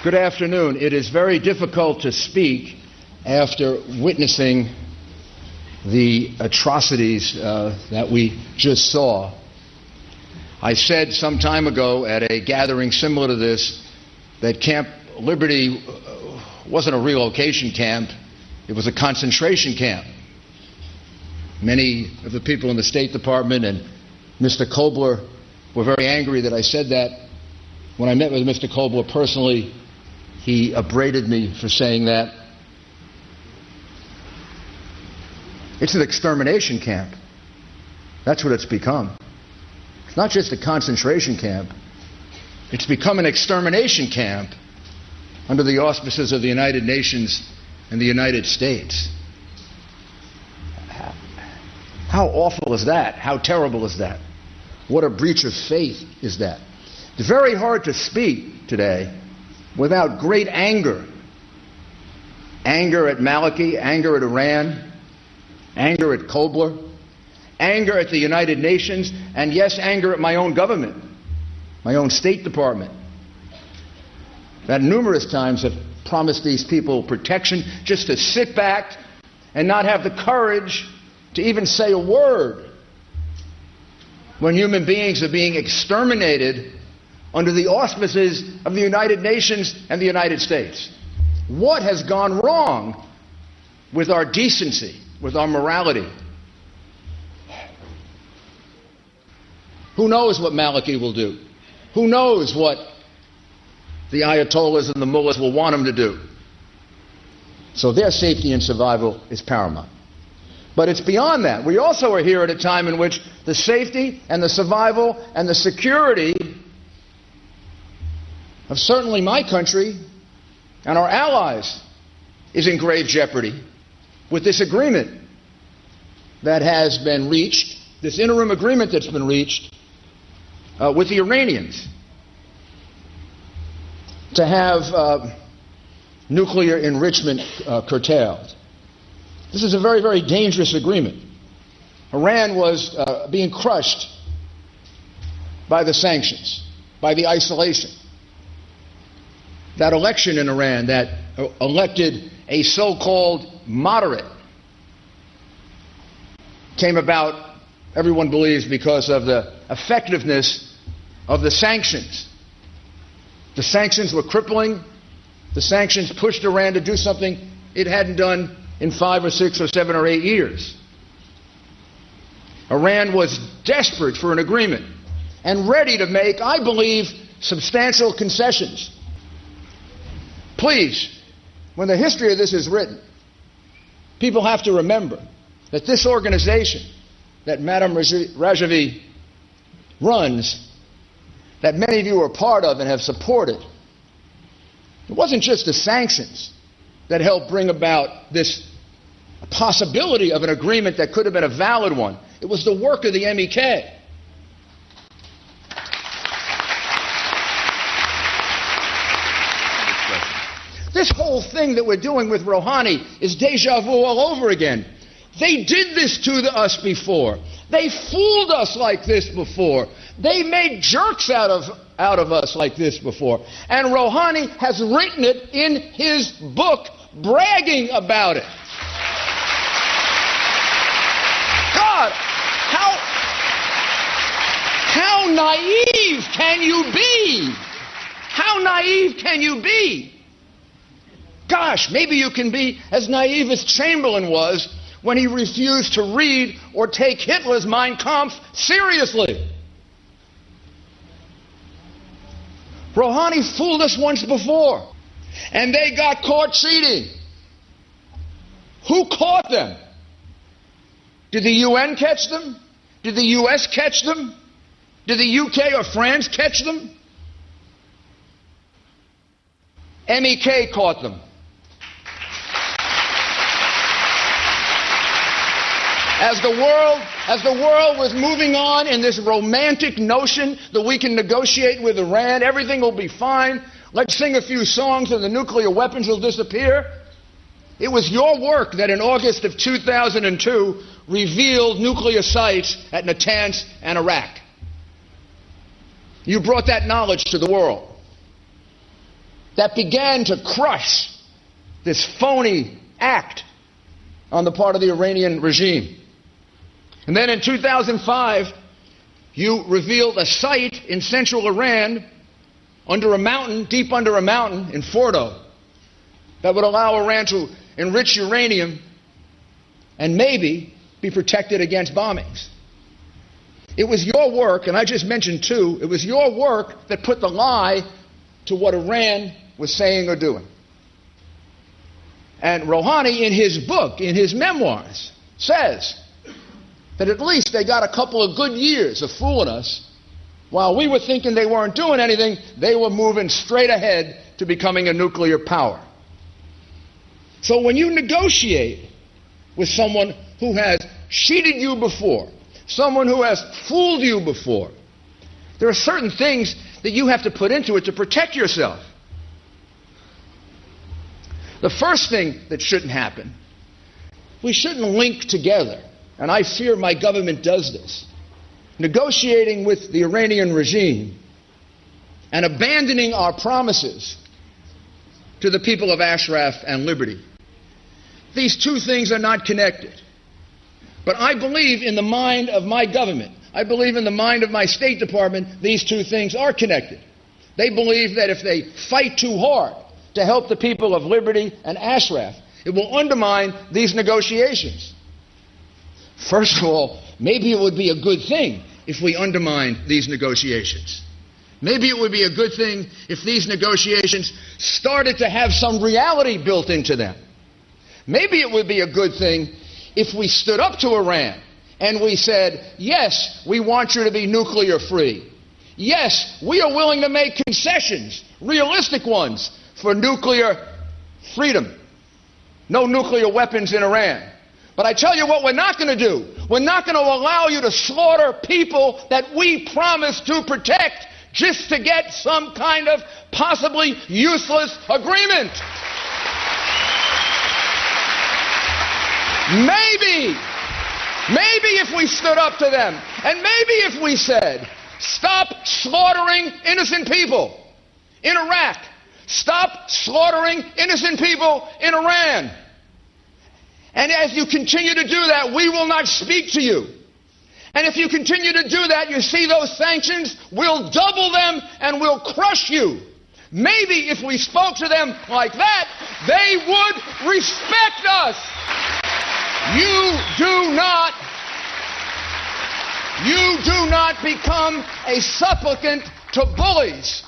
Good afternoon. It is very difficult to speak after witnessing the atrocities that we just saw. I said some time ago at a gathering similar to this that Camp Liberty wasn't a relocation camp, it was a concentration camp. Many of the people in the State Department and Mr. Kobler were very angry that I said that. When I met with Mr. Kobler personally, he upbraided me for saying that. It's an extermination camp. That's what it's become. It's not just a concentration camp. It's become an extermination camp under the auspices of the United Nations and the United States. How awful is that? How terrible is that? What a breach of faith is that? It's very hard to speak today without great anger. Anger at Maliki, anger at Iran, anger at Kobler, anger at the United Nations, and yes, anger at my own government, my own State Department, that numerous times have promised these people protection just to sit back and not have the courage to even say a word when human beings are being exterminated under the auspices of the United Nations and the United States. What has gone wrong with our decency, with our morality? Who knows what Maliki will do? Who knows what the Ayatollahs and the mullahs will want him to do? So their safety and survival is paramount. But it's beyond that. We also are here at a time in which the safety and the survival and the security of certainly my country and our allies is in grave jeopardy with this agreement that has been reached, this interim agreement that's been reached with the Iranians to have nuclear enrichment curtailed. This is a very, very dangerous agreement. Iran was being crushed by the sanctions, by the isolation. That election in Iran that elected a so-called moderate came about, everyone believes, because of the effectiveness of the sanctions. The sanctions were crippling. The sanctions pushed Iran to do something it hadn't done in 5 or 6 or 7 or 8 years. Iran was desperate for an agreement and ready to make, I believe, substantial concessions. Please, when the history of this is written, people have to remember that this organization that Madame Rajavi runs, that many of you are part of and have supported, it wasn't just the sanctions that helped bring about this possibility of an agreement that could have been a valid one. It was the work of the MEK. This whole thing that we're doing with Rouhani is deja vu all over again. They did this to us before. They fooled us like this before. They made jerks out of us like this before. And Rouhani has written it in his book, bragging about it. God, how naive can you be? How naive can you be? Gosh, maybe you can be as naive as Chamberlain was when he refused to read or take Hitler's Mein Kampf seriously. Rouhani fooled us once before, and they got caught cheating. Who caught them? Did the UN catch them? Did the US catch them? Did the UK or France catch them? MEK caught them. As the world was moving on in this romantic notion that we can negotiate with Iran, everything will be fine, let's sing a few songs and the nuclear weapons will disappear. It was your work that in August of 2002 revealed nuclear sites at Natanz and Iraq. You brought that knowledge to the world. that began to crush this phony act on the part of the Iranian regime. And then in 2005, you revealed a site in central Iran under a mountain, deep under a mountain in Fordo, that would allow Iran to enrich uranium and maybe be protected against bombings. It was your work, and I just mentioned two, it was your work that put the lie to what Iran was saying or doing. And Rouhani, in his book, in his memoirs, says that at least they got a couple of good years of fooling us. While we were thinking they weren't doing anything, they were moving straight ahead to becoming a nuclear power. So when you negotiate with someone who has cheated you before, someone who has fooled you before, there are certain things that you have to put into it to protect yourself. The first thing that shouldn't happen, we shouldn't link together, and I fear my government does this, negotiating with the Iranian regime and abandoning our promises to the people of Ashraf and liberty. These two things are not connected. But I believe in the mind of my government, I believe in the mind of my State Department, these two things are connected. They believe that if they fight too hard to help the people of liberty and Ashraf, it will undermine these negotiations. First of all, maybe it would be a good thing if we undermined these negotiations. Maybe it would be a good thing if these negotiations started to have some reality built into them. Maybe it would be a good thing if we stood up to Iran and we said, yes, we want you to be nuclear free. Yes, we are willing to make concessions, realistic ones, for nuclear freedom. No nuclear weapons in Iran. But I tell you what we're not going to do. We're not going to allow you to slaughter people that we promised to protect just to get some kind of possibly useless agreement. Maybe if we stood up to them, and maybe if we said, stop slaughtering innocent people in Iraq, stop slaughtering innocent people in Iran. And as you continue to do that, we will not speak to you. And if you continue to do that, you see those sanctions, we'll double them and we'll crush you. Maybe if we spoke to them like that, they would respect us. You do not become a supplicant to bullies.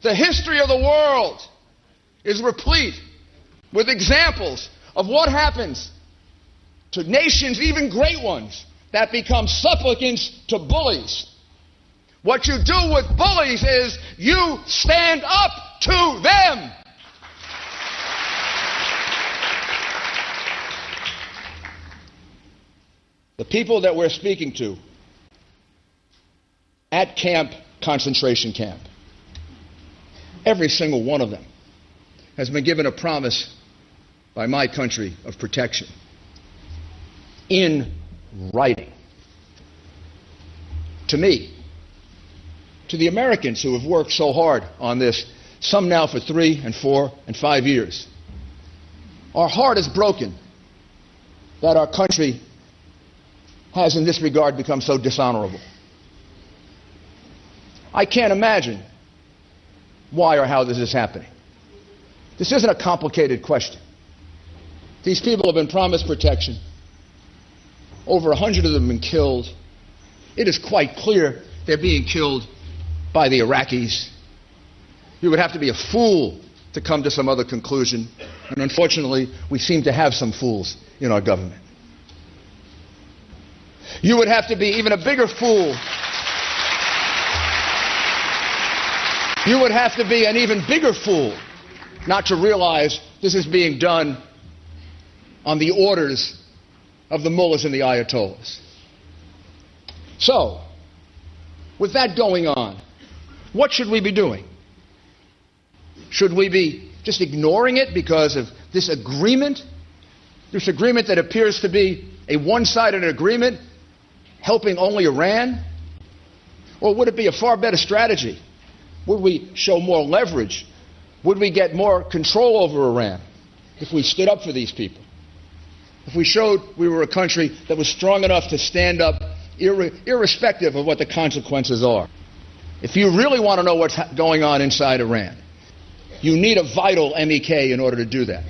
The history of the world is replete with examples of what happens to nations, even great ones, that become supplicants to bullies. What you do with bullies is you stand up to them. The people that we're speaking to at concentration camp, every single one of them has been given a promise by my country of protection in writing. To me, to the Americans who have worked so hard on this, some now for 3 and 4 and 5 years, our heart is broken that our country has in this regard become so dishonorable. I can't imagine why or how this is happening. This isn't a complicated question. These people have been promised protection. Over 100 of them have been killed. It is quite clear they're being killed by the Iraqis. You would have to be a fool to come to some other conclusion. And unfortunately, we seem to have some fools in our government. You would have to be even a bigger fool. You would have to be an even bigger fool not to realize this is being done on the orders of the mullahs and the ayatollahs. So, with that going on, what should we be doing? Should we be just ignoring it because of this agreement that appears to be a one-sided agreement helping only Iran? Or would it be a far better strategy Would we show more leverage? Would we get more control over Iran if we stood up for these people? If we showed we were a country that was strong enough to stand up irrespective of what the consequences are? If you really want to know what's going on inside Iran, you need a vital MEK in order to do that.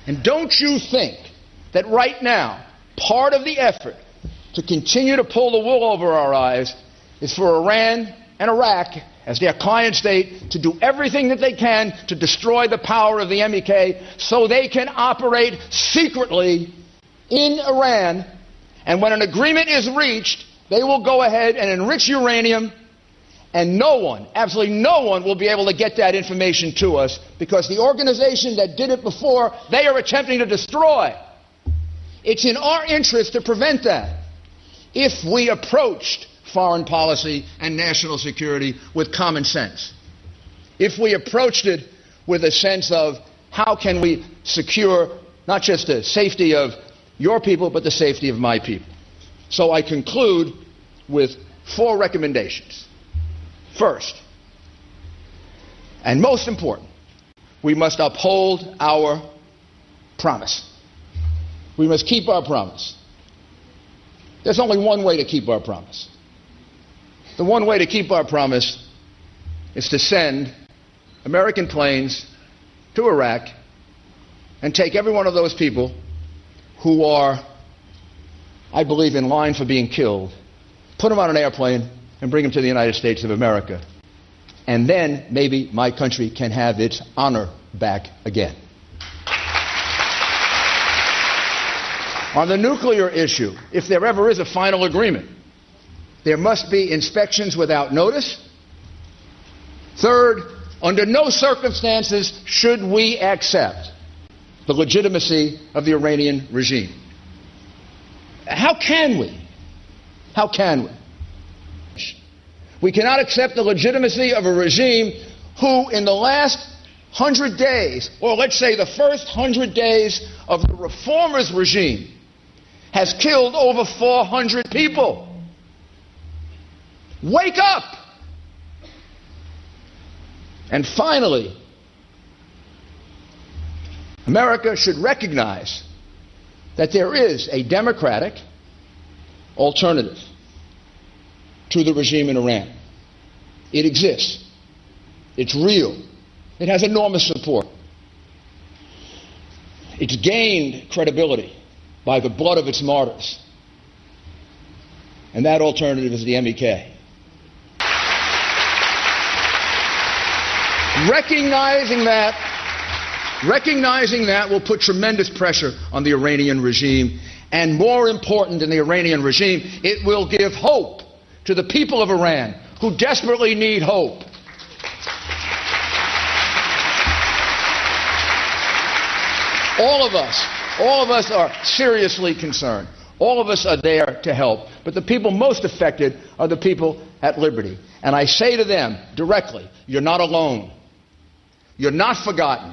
And don't you think that right now, part of the effort to continue to pull the wool over our eyes is for Iran and Iraq, as their client state, to do everything that they can to destroy the power of the MEK so they can operate secretly in Iran, and when an agreement is reached, they will go ahead and enrich uranium, and no one, absolutely no one, will be able to get that information to us because the organization that did it before, they are attempting to destroy. It's in our interest to prevent that if we approached foreign policy and national security with common sense. If we approached it with a sense of how can we secure not just the safety of your people, but the safety of my people. So I conclude with 4 recommendations. First, and most important, we must uphold our promise. We must keep our promise. There's only one way to keep our promise. The one way to keep our promise is to send American planes to Iraq and take every one of those people who are, I believe, in line for being killed, put them on an airplane and bring them to the United States of America. And then maybe my country can have its honor back again. On the nuclear issue, if there ever is a final agreement, there must be inspections without notice. Third, under no circumstances should we accept the legitimacy of the Iranian regime. How can we? How can we? We cannot accept the legitimacy of a regime who, in the last 100 days, or let's say the first 100 days of the reformers' regime, has killed over 400 people. Wake up! And finally, America should recognize that there is a democratic alternative to the regime in Iran. It exists. It's real. It has enormous support. It's gained credibility by the blood of its martyrs. And that alternative is the MEK. Recognizing that will put tremendous pressure on the Iranian regime, and more important than the Iranian regime, it will give hope to the people of Iran who desperately need hope. All of us are seriously concerned. All of us are there to help, but the people most affected are the people at liberty. And I say to them directly, you're not alone. You're not forgotten.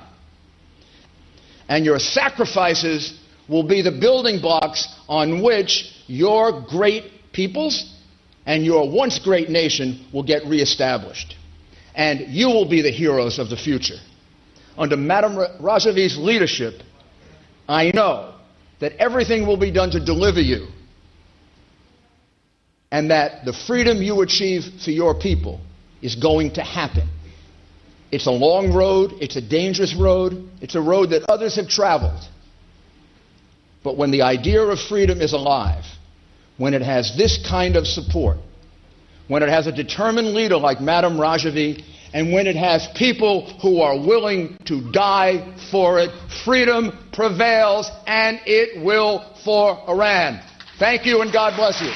And your sacrifices will be the building blocks on which your great peoples and your once great nation will get reestablished. And you will be the heroes of the future. Under Madame Rajavi's leadership, I know that everything will be done to deliver you, and that the freedom you achieve for your people is going to happen. It's a long road, it's a dangerous road, it's a road that others have traveled. But when the idea of freedom is alive, when it has this kind of support, when it has a determined leader like Madame Rajavi, and when it has people who are willing to die for it, freedom prevails, and it will for Iran. Thank you, and God bless you.